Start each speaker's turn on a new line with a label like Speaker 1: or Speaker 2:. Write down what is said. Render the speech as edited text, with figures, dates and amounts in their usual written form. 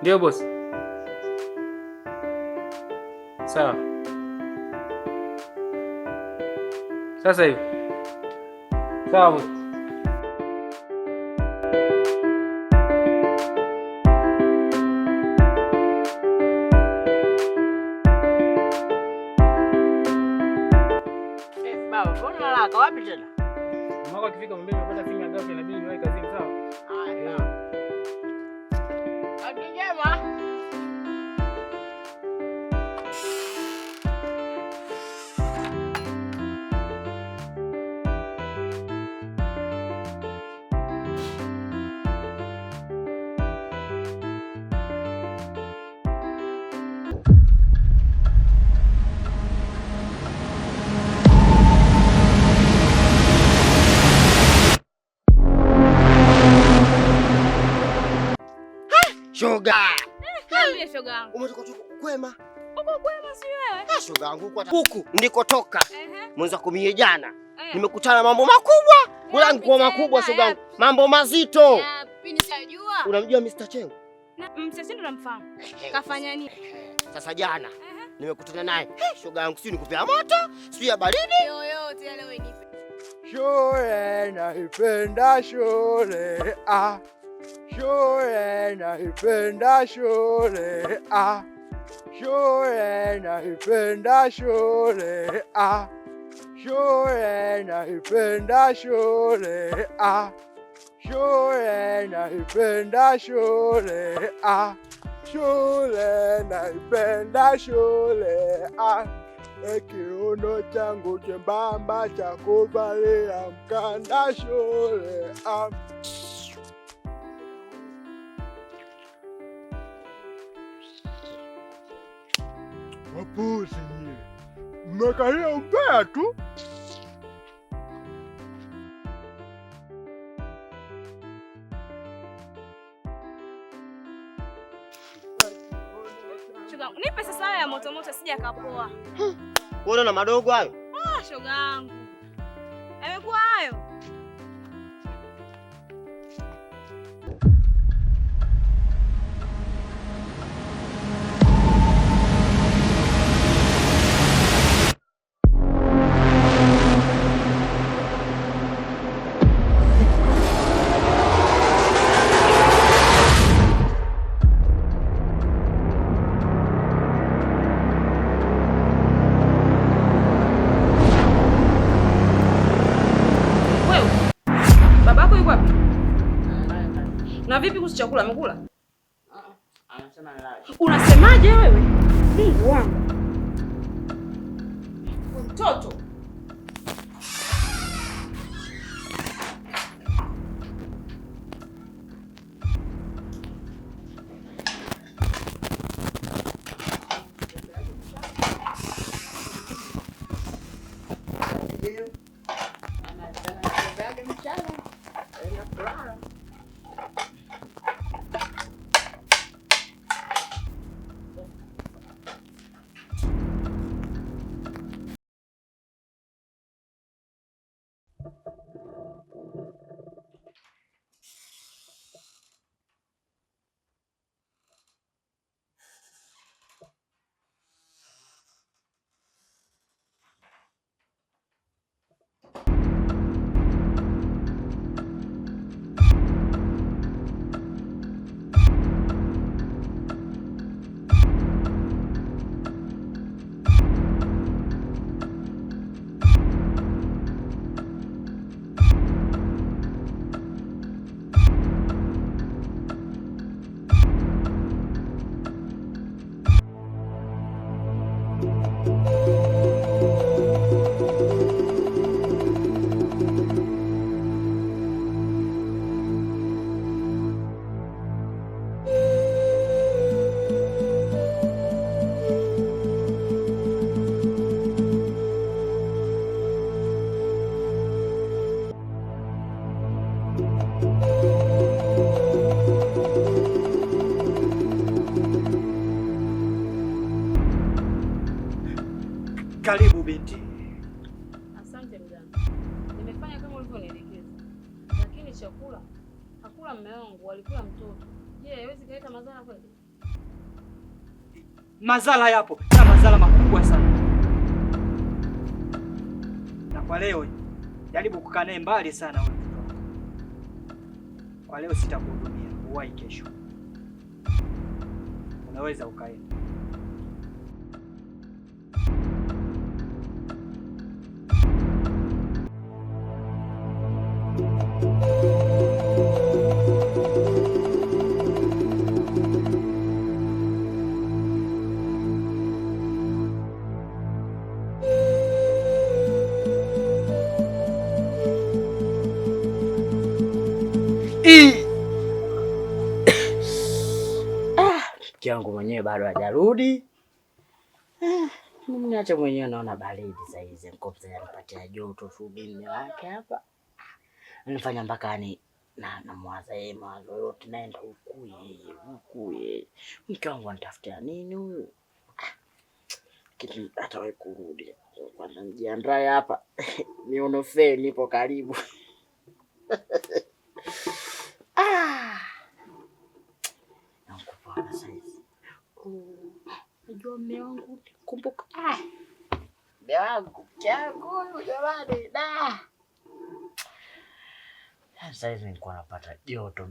Speaker 1: Ndio bosi. Sawa. Sasa hivi. Sawa bosi.
Speaker 2: Baba, mbona unalala wapi tena?
Speaker 1: Mama akifika mbele napata simu ya ghafla inabidi niwahi kazini, sawa?
Speaker 2: Haya. Kazi njema. Shoga.
Speaker 3: Niambie shoga yangu.
Speaker 2: Umetoka kwema?
Speaker 3: Uko kwema si wewe?
Speaker 2: Shoga yangu huku ndikotoka. Mwanzo kumie jana. Nimekutana mambo makubwa. Bora ngikuwa makubwa shoga yangu. Mambo mazito.
Speaker 3: Yapi nisijua?
Speaker 2: Unamjua Mr. Chengo?
Speaker 3: Mr. Chengo namfahamu. Kafanya nini?
Speaker 2: Sasa jana nimekutana naye. Shoga yangu si nikupea moto, si ya baridi.
Speaker 3: Yoyote yale wewe nipe.
Speaker 4: Shule naipenda shule shule naipenda shule shule naipenda shule shule naipenda shule shule naipenda shule shule naipenda shule kiuno changu chembamba cha kuvalia mkanda shule Wapuzi nyie, mmekalia umbea tu.
Speaker 3: Shoga, nipe sasa haya ya moto moto sija kapoa.
Speaker 2: Unaona na madogo hayo?
Speaker 3: Shoga yangu. Yamekuwa hayo. Na vipi kuhusu chakula amekula?
Speaker 2: Anasema nalala.
Speaker 3: Unasemaje wewe? Mungu wangu. Mtoto.
Speaker 4: Karibu binti.
Speaker 3: Asante mganga. Nimefanya kama ulivyonielekeza. Lakini chakula hakula mume wangu, alikula mtoto. Je, haiwezi kuleta madhara kweli?
Speaker 5: madhara yapo, na madhara makubwa sana. Na kwa leo jaribu kukaa naye mbali sana wewe. Kwa leo sitakuhudumia, uwahi kesho. Unaweza ukaenda.
Speaker 6: Mke wangu mwenyewe bado hajarudi. Mimi niache mwenyewe, naona baridi saa hizi. Mkopza anipatia joto tu mimi wake hapa. Anifanya mpaka namwaza yeye mawazo yote, naenda huku yeye. Mke wangu anitafutia nini huyu? Kitu hatawahi kurudi. Kwanza nijiandae hapa. Niono fe nipo karibu. Nakupa sasa hizi. Najua mume wangu, kumbuka. Mume wangu, changu jamani, da. Sasa hivi nilikuwa napata joto.